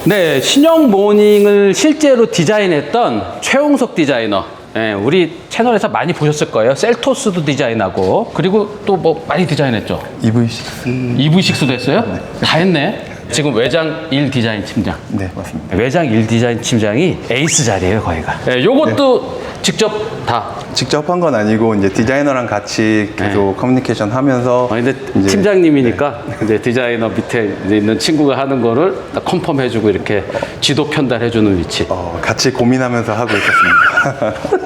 네, 신형 모닝을 실제로 디자인했던 최홍석 디자이너. 네, 우리 채널에서 많이 보셨을 거예요. 셀토스도 디자인하고, 그리고 또 뭐 많이 디자인했죠. EV6. EV6도 했어요? 네. 다 했네. 지금 외장 1 디자인 팀장. 네, 맞습니다. 외장 1 디자인 팀장이 에이스 자리예요, 거기가. 네, 요것도 직접 다. 직접 한 건 아니고 이제 디자이너랑 같이 계속 커뮤니케이션 하면서. 근데 이제 팀장님이니까 이제 디자이너 밑에 이제 있는 친구가 하는 거를 딱 컨펌해주고 이렇게 지도 편달해주는 위치. 같이 고민하면서 하고 있었습니다.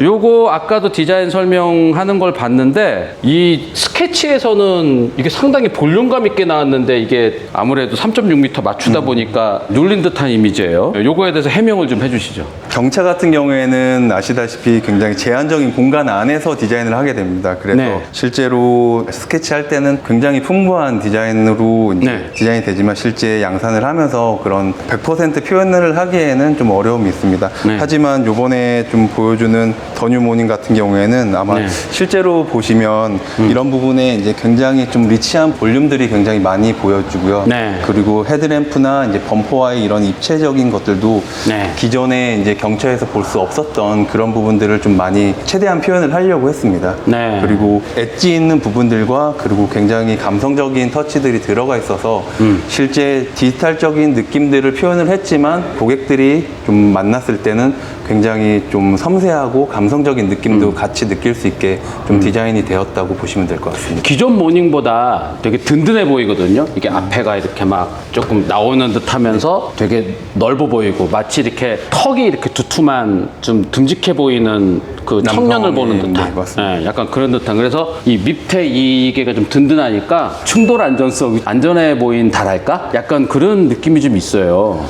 요거 아까도 디자인 설명하는 걸 봤는데 이 스케치에서는 이게 상당히 볼륨감 있게 나왔는데 이게 아무래도 3.6m 맞추다 보니까 눌린 듯한 이미지예요. 요거에 대해서 해명을 좀 해주시죠. 경차 같은 경우에는 아시다시피 굉장히 제한적인 공간 안에서 디자인을 하게 됩니다. 그래서 네. 실제로 스케치할 때는 굉장히 풍부한 디자인으로 이제 네. 디자인이 되지만 실제 양산을 하면서 그런 100% 표현을 하기에는 좀 어려움이 있습니다. 네. 하지만 요번에 좀 보여주는 더 뉴 모닝 같은 경우에는 아마 네. 실제로 보시면 이런 부분에 이제 굉장히 좀 리치한 볼륨들이 굉장히 많이 보여주고요. 네. 그리고 헤드램프나 이제 범퍼와의 이런 입체적인 것들도 네. 기존에 이제 경차에서 볼 수 없었던 그런 부분들을 좀 많이 최대한 표현을 하려고 했습니다. 네. 그리고 엣지 있는 부분들과 그리고 굉장히 감성적인 터치들이 들어가 있어서 실제 디지털적인 느낌들을 표현을 했지만 고객들이 좀 만났을 때는 굉장히 좀 섬세하고 감성적인 느낌도 같이 느낄 수 있게 좀 디자인이 되었다고 보시면 될 것 같습니다. 기존 모닝보다 되게 든든해 보이거든요. 이게 앞에가 이렇게 막 조금 나오는 듯 하면서 되게 넓어 보이고 마치 이렇게 턱이 이렇게 두툼한 좀 듬직해 보이는 그 청년을 보는 듯한. 네, 맞습니다. 네, 약간 그런 듯한. 그래서 이 밑에 이게가 좀 든든하니까 충돌 안전성, 안전해 보인다랄까? 약간 그런 느낌이 좀 있어요.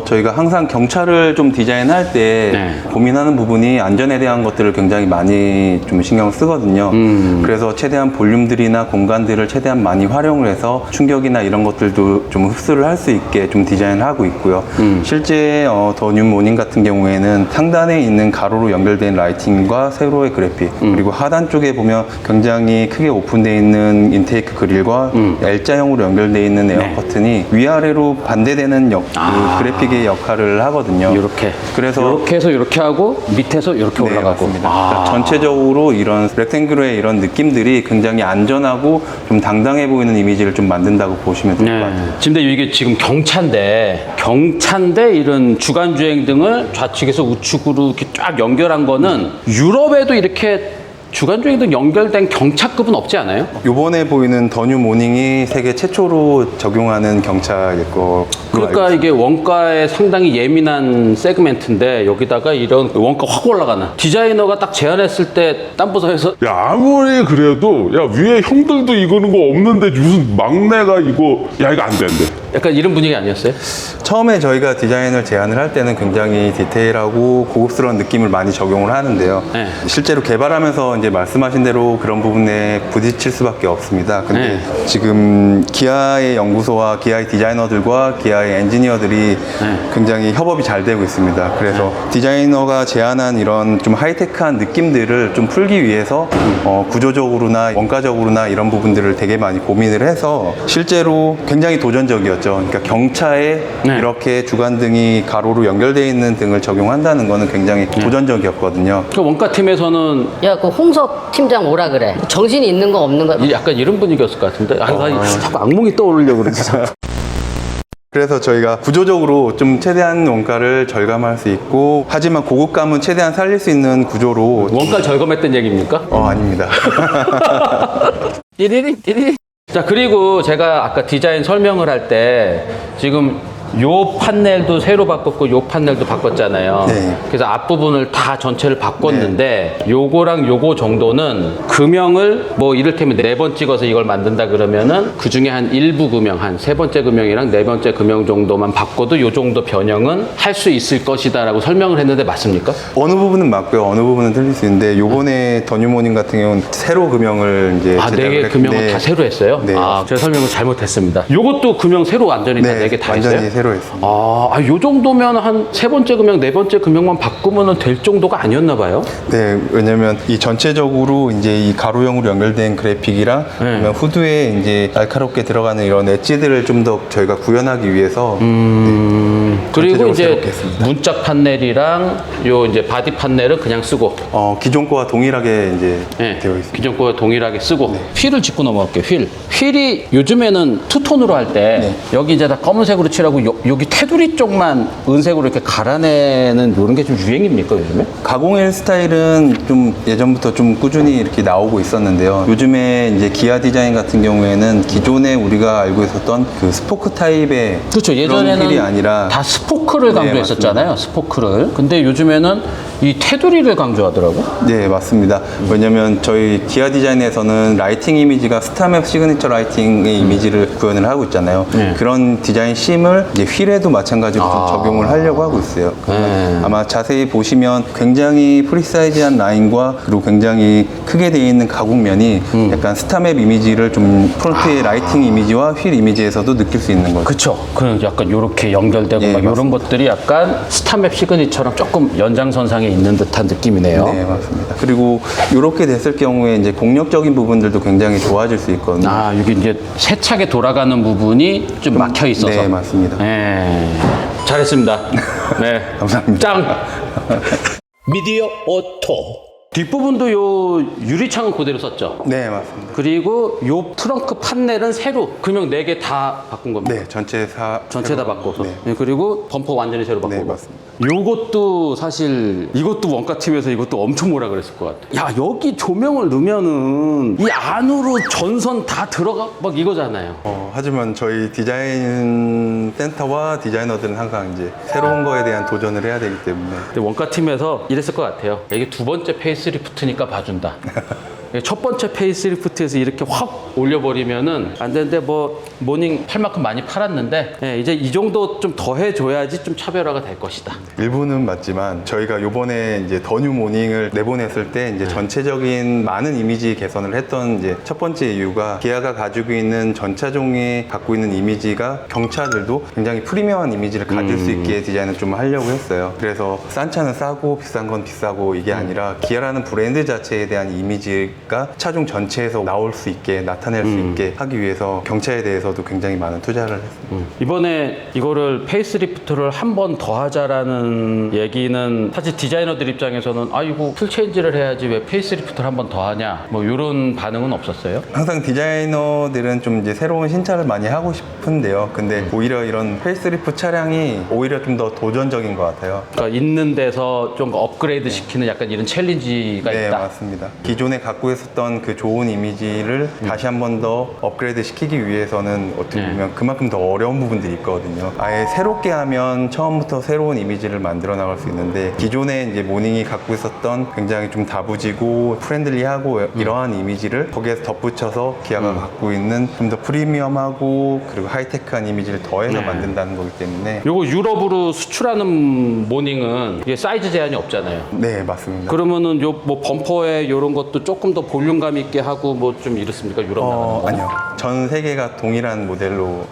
저희가 항상 경차를 좀 디자인할 때 네. 고민하는 부분이 안전에 대한 것들을 굉장히 많이 좀 신경을 쓰거든요. 그래서 최대한 볼륨들이나 공간들을 최대한 많이 활용을 해서 충격이나 이런 것들도 좀 흡수를 할 수 있게 좀 디자인을 하고 있고요. 실제 더 뉴 모닝 같은 경우에는 상단에 있는 가로로 연결된 라이팅과 세로의 그래픽 그리고 하단 쪽에 보면 굉장히 크게 오픈되어 있는 인테이크 그릴과 L자형으로 연결되어 있는 에어 네. 커튼이 위아래로 반대되는 그래픽의 역할을 하거든요. 이렇게. 그래서 이렇게 해서 이렇게 하고 밑에서 이렇게 네, 올라가고. 맞습니다. 그러니까 전체적으로 이런 렉탱귤의 이런 느낌들이 굉장히 안전하고 좀 당당해 보이는 이미지를 좀 만든다고 보시면 될 것 네. 같아요. 근데 이게 지금 경차인데 이런 주간 주행 등을 좌측에서 우측으로 이렇게 쫙 연결한 거는 유럽에도 이렇게 주간 주행 등 연결된 경차급은 없지 않아요? 요번에 보이는 더 뉴 모닝이 세계 최초로 적용하는 경차일 거. 그러니까 이게 원가에 상당히 예민한 세그멘트인데 여기다가 이런 원가 확 올라가는 디자이너가 딱 제안했을 때 딴 부서에서 야, 아무리 그래도 야 위에 형들도 이거는 거 없는데 무슨 막내가 이거 야 이거 안 돼. 약간 이런 분위기 아니었어요? 처음에 저희가 디자인을 제안을 할 때는 굉장히 디테일하고 고급스러운 느낌을 많이 적용을 하는데요. 네. 실제로 개발하면서 이제 말씀하신 대로 그런 부분에 부딪힐 수밖에 없습니다. 근데 네. 지금 기아의 연구소와 기아의 디자이너들과 기아의 엔지니어들이 굉장히 협업이 잘 되고 있습니다. 그래서 디자이너가 제안한 이런 좀 하이테크한 느낌들을 좀 풀기 위해서 구조적으로나 원가적으로나 이런 부분들을 되게 많이 고민을 해서 실제로 굉장히 도전적이었죠. 그러니까 경차에 네. 이렇게 주간등이 가로로 연결되어 있는 등을 적용한다는 거는 굉장히 도전적이었거든요. 그 원가팀에서는 야, 그 홍석 팀장 오라 그래. 정신이 있는 거 없는 거. 약간 이런 분위기였을 것 같은데 자꾸 악몽이 떠오르려고 그러지. 그래서 저희가 구조적으로 좀 최대한 원가를 절감할 수 있고 하지만 고급감은 최대한 살릴 수 있는 구조로 원가 절감했던 얘기입니까? 아닙니다. 띠리리. 자, 그리고 제가 아까 디자인 설명을 할 때 지금 요 판넬도 새로 바꿨고 요 판넬도 바꿨잖아요. 네. 그래서 앞부분을 다 전체를 바꿨는데 요거랑 요거 정도는 금형을 뭐 이를테면 4번 찍어서 이걸 만든다 그러면은 그 중에 한 일부 금형, 한 3번째 금형이랑 4번째 금형 정도만 바꿔도 요 정도 변형은 할 수 있을 것이다 라고 설명을 했는데 맞습니까? 어느 부분은 맞고요. 어느 부분은 틀릴 수 있는데 요번에 더 뉴 모닝 같은 경우는 세로 금형을 이제 아, 제작을 4개 금형을 했는데 다 새로 했어요? 네. 아, 제가 설명을 잘못했습니다. 요것도 금형 새로 완전히 다 4개 다 완전히 했어요? 새로 했습니다. 요 정도면 한 세 번째 금형, 네 번째 금형만 바꾸면 될 정도가 아니었나 봐요. 네, 왜냐면 이 전체적으로 이제 이 가로형으로 연결된 그래픽이랑 그러면 후드에 이제 날카롭게 들어가는 이런 엣지들을 좀 더 저희가 구현하기 위해서 그리고 전체적으로 이제 새롭게 했습니다. 문짝 판넬이랑 요 이제 바디 판넬은 그냥 쓰고 기존 거와 동일하게 이제 네, 되어 있습니다. 기존 거와 동일하게 쓰고 휠을 짚고 넘어갈게요. 휠이 요즘에는 투톤으로 할 때 여기 이제 다 검은색으로 칠하고 여기 테두리 쪽만 은색으로 이렇게 갈아내는 이런 게 좀 유행입니까 요즘에? 가공일 스타일은 좀 예전부터 좀 꾸준히 이렇게 나오고 있었는데요. 요즘에 이제 기아 디자인 같은 경우에는 기존에 우리가 알고 있었던 그 스포크 타입의 그렇죠. 그런 예전에는 휠이 아니라 다 스포크를 네, 강조했었잖아요. 스포크를. 근데 요즘에는 이 테두리를 강조하더라고. 네, 맞습니다. 왜냐면 저희 기아 디자인에서는 라이팅 이미지가 스타맵 시그니처 라이팅의 이미지를 구현을 하고 있잖아요. 그런 디자인 심을 이제 휠에도 마찬가지로 좀 적용을 하려고 하고 있어요. 아마 자세히 보시면 굉장히 프리사이즈한 라인과 그리고 굉장히 크게 되어 있는 가공면이 약간 스타맵 이미지를 좀 프론트의 라이팅 이미지와 휠 이미지에서도 느낄 수 있는 거죠. 그쵸. 그 약간 요렇게 연결되고 예, 막 이런 맞습니다. 것들이 약간 스타맵 시그니처럼 조금 연장선상에 있는 듯한 느낌이네요. 네, 맞습니다. 그리고 이렇게 됐을 경우에 이제 공력적인 부분들도 굉장히 좋아질 수 있거든요. 이게 이제 세차게 돌아가는 부분이 좀 막혀 있어서. 네, 맞습니다. 예. 잘했습니다. 네. 감사합니다. 짱! 미디어 오토. 뒷부분도 요 유리창은 그대로 썼죠? 네, 맞습니다. 그리고 요 트렁크 판넬은 새로 금형 4개 다 바꾼 겁니다. 네, 전체 전체 다 바꿔서. 네. 네, 그리고 범퍼 완전히 새로 바꾸고. 네, 맞습니다. 요것도 사실 이것도 원가팀에서 이것도 엄청 뭐라 그랬을 것 같아. 야, 여기 조명을 넣으면은 이 안으로 전선 다 들어가 막 이거잖아요. 하지만 저희 디자인 센터와 디자이너들은 항상 이제 새로운 거에 대한 도전을 해야 되기 때문에 근데 원가팀에서 이랬을 것 같아요. 이게 두 번째 페이스리프트니까 봐준다. 첫 번째 페이스리프트에서 이렇게 확 올려버리면은 안 되는데 뭐 모닝 팔 만큼 많이 팔았는데 이제 이 정도 좀 더 해줘야지 좀 차별화가 될 것이다. 일부는 맞지만 저희가 요번에 이제 더 뉴 모닝을 내보냈을 때 이제 전체적인 많은 이미지 개선을 했던 이제 첫 번째 이유가 기아가 가지고 있는 전차종이 갖고 있는 이미지가 경차들도 굉장히 프리미엄한 이미지를 가질 수 있게 디자인을 좀 하려고 했어요. 그래서 싼 차는 싸고 비싼 건 비싸고 이게 아니라 기아라는 브랜드 자체에 대한 이미지가 차종 전체에서 나올 수 있게 나타낼 수 있게 하기 위해서 경차에 대해서도 굉장히 많은 투자를 했습니다. 이번에 이거를 페이스리프트를 한 번 더 하자라는 얘기는 사실 디자이너들 입장에서는 이거 풀 체인지를 해야지 왜 페이스리프트를 한 번 더 하냐 뭐 이런 반응은 없었어요? 항상 디자이너들은 좀 이제 새로운 신차를 많이 하고 싶은데요. 근데 오히려 이런 페이스리프트 차량이 오히려 좀 더 도전적인 것 같아요. 그러니까 있는 데서 좀 업그레이드 시키는 약간 이런 챌린지가 네, 있다. 맞습니다. 기존에 갖고 있었던 그 좋은 이미지를 다시 한 번 더 업그레이드 시키기 위해서는 어떻게 보면 그만큼 더 어려운 부분들이 있거든요. 아예 새롭게 하면 처음부터 새로운 이미지를 만들어 나갈 수 있는데 기존에 이제 모닝이 갖고 있었던 굉장히 좀 다부지고 프렌들리하고 이러한 이미지를 거기에서 덧붙여서 기아가 갖고 있는 좀 더 프리미엄하고 그리고 하이테크한 이미지를 더해서 만든다는 거기 때문에 요거 유럽으로 수출하는 모닝은 이게 사이즈 제한이 없잖아요. 네, 맞습니다. 그러면은 요 뭐 범퍼에 요런 것도 조금 더 볼륨감 있게 하고 뭐 좀 이렇습니까? 유럽 나가는 거? 아니요. 전 세계가 동일한 모델로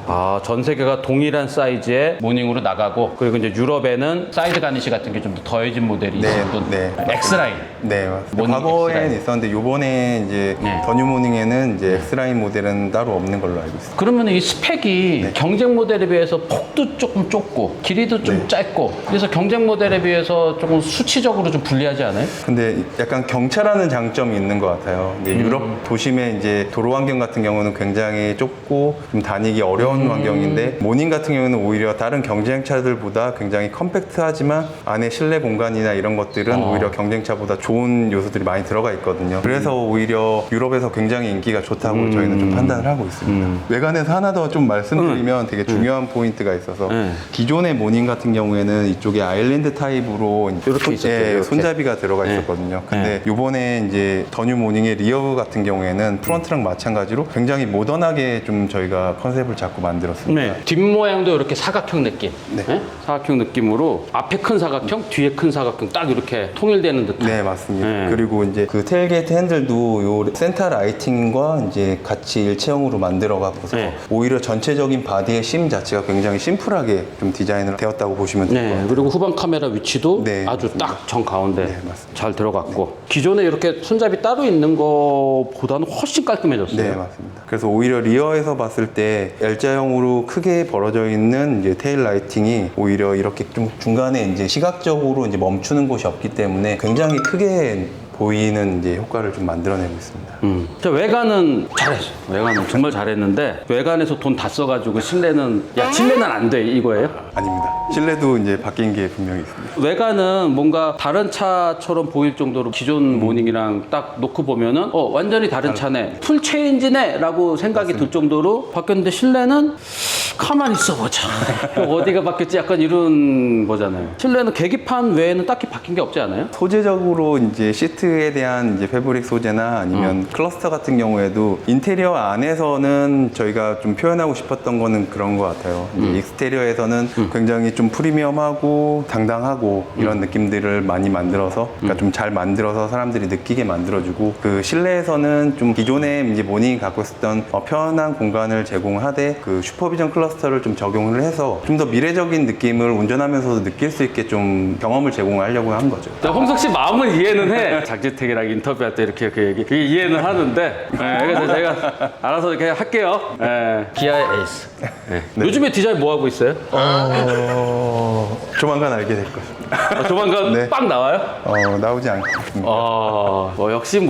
전 세계가 동일한 사이즈의 모닝으로 나가고 그리고 이제 유럽에는 사이드 가니시 같은 게 좀 더 더해진 모델이 네, 있고 네. X라인. 네, 맞습니다. 모닝 과거에는 X라인. 있었는데 요번에 이제 네. 더 뉴 모닝에는 이제 X라인 모델은 따로 없는 걸로 알고 있습니다. 그러면 이 스펙이 네. 경쟁 모델에 비해서 폭도 조금 좁고 길이도 좀 네. 짧고 그래서 경쟁 모델에 비해서 조금 수치적으로 좀 불리하지 않아요? 근데 약간 경차라는 장점이 있는 것 같아요. 근데 유럽 도심의 이제 도로 환경 같은 경우는 굉장히 좁고 좀 다니기 어려운 환경인데 모닝 같은 경우는 오히려 다른 경쟁차들보다 굉장히 컴팩트하지만 안에 실내 공간이나 이런 것들은 오히려 경쟁차보다 좋은 요소들이 많이 들어가 있거든요. 그래서 오히려 유럽에서 굉장히 인기가 좋다고 저희는 좀 판단을 하고 있습니다. 외관에서 하나 더 좀 말씀드리면 되게 중요한 포인트가 있어서 기존의 모닝 같은 경우에는 이쪽에 아일랜드 타입으로 이렇게 있었죠, 이렇게. 손잡이가 들어가 있었거든요. 근데 요번에 이제 더 뉴 모닝 모닝의 리어 같은 경우에는 프론트랑 마찬가지로 굉장히 모던하게 좀 저희가 컨셉을 잡고 만들었습니다. 네. 뒷모양도 이렇게 사각형 느낌. 네. 네? 사각형 느낌으로 앞에 큰 사각형, 뒤에 큰 사각형 딱 이렇게 통일되는 듯한. 네, 맞습니다. 네. 그리고 이제 그 테일게이트 핸들도 요 센터 라이팅과 이제 같이 일체형으로 만들어 갖고서 네. 오히려 전체적인 바디의 심 자체가 굉장히 심플하게 좀 디자인을 되었다고 보시면 될 것 네, 같아요. 그리고 후방 카메라 위치도 네, 아주 맞습니다. 딱 정 가운데 네, 맞습니다. 잘 들어갔고 기존에 이렇게 손잡이 따로 있는 거보다는 훨씬 깔끔해졌어요. 네, 맞습니다. 그래서 오히려 리어에서 봤을 때 L자형으로 크게 벌어져 있는 이제 테일 라이팅이 오히려 이렇게 좀 중간에 이제 시각적으로 이제 멈추는 곳이 없기 때문에 굉장히 크게 보이는 이제 효과를 좀 만들어내고 있습니다. 저 외관은 잘했어. 외관은 정말 잘했는데 외관에서 돈 다 써가지고 실내는 야 실내는 안 돼 이거예요? 아닙니다. 실내도 이제 바뀐 게 분명히 있습니다. 외관은 뭔가 다른 차처럼 보일 정도로 기존 모닝이랑 딱 놓고 보면은 완전히 다른 차네 풀 체인지네 라고 생각이 들 정도로 바뀌었는데 실내는 가만히 있어보자 어디가 바뀌었지 약간 이런 거잖아요. 실내는 계기판 외에는 딱히 바뀐 게 없지 않아요? 소재적으로 이제 시트에 대한 이제 패브릭 소재나 아니면 클러스터 같은 경우에도 인테리어 안에서는 저희가 좀 표현하고 싶었던 거는 그런 것 같아요. 이제 익스테리어에서는 굉장히 좀 프리미엄하고 당당하고 이런 느낌들을 많이 만들어서 그러니까 좀 잘 만들어서 사람들이 느끼게 만들어주고 그 실내에서는 좀 기존에 이제 모닝이 갖고 있었던 편한 공간을 제공하되 그 슈퍼비전 클러스터를 좀 적용을 해서 좀 더 미래적인 느낌을 운전하면서도 느낄 수 있게 좀 경험을 제공하려고 한 거죠. 홍석 씨 마음은 이해는 해. 장재택이랑 인터뷰할 때 이렇게 그게 이해는 하는데 그래서 제가 알아서 이렇게 할게요. 기아의 에이스. 네. 요즘에 디자인 뭐 하고 있어요? 조만간 알게 될 것입니다. 조만간 네. 빵 나와요? 나오지 않겠습니다. 역시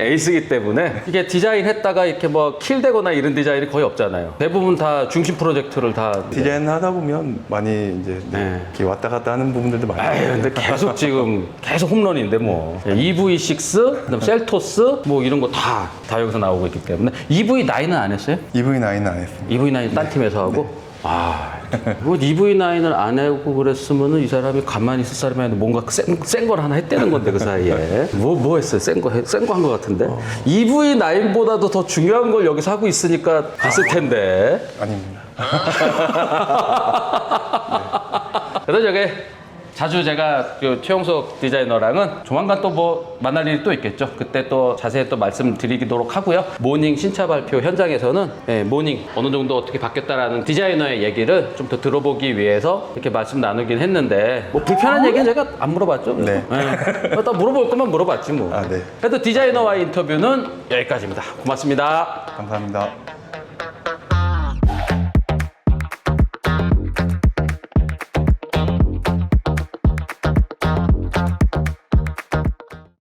에이스기 때문에 이게 디자인했다가 이렇게 뭐 킬되거나 이런 디자인이 거의 없잖아요. 대부분 다 중심 프로젝트를 다 디자인 하다 보면 많이 이제 네. 이렇게 왔다 갔다 하는 부분들도 많아요. 근데 계속 지금 계속 홈런인데 뭐 EV6, 그다음 셀토스 뭐 이런 거 다 여기서 나오고 있기 때문에 EV9은 안 했어요? EV9은 안 했습니다. EV9 딴 팀에서 하고 뭐 EV9을 안 하고 그랬으면은 이 사람이 가만히 있을 사람이 아니라 뭔가 센 걸 하나 했다는 건데 그 사이에 뭐 했어요? 센 거 한 거 같은데 EV9보다도 더 중요한 걸 여기서 하고 있으니까 됐을 텐데 아닙니다. 그래서 저게 자주 제가 최용석 디자이너랑은 조만간 또 뭐 만날 일이 또 있겠죠. 그때 또 자세히 또 말씀드리도록 하고요. 모닝 신차 발표 현장에서는 모닝 어느 정도 어떻게 바뀌었다라는 디자이너의 얘기를 좀 더 들어보기 위해서 이렇게 말씀 나누긴 했는데 뭐 불편한 얘기는 제가 안 물어봤죠. 네. 또 물어볼 것만 물어봤지 뭐. 네. 그래도 디자이너와의 인터뷰는 여기까지입니다. 고맙습니다. 감사합니다.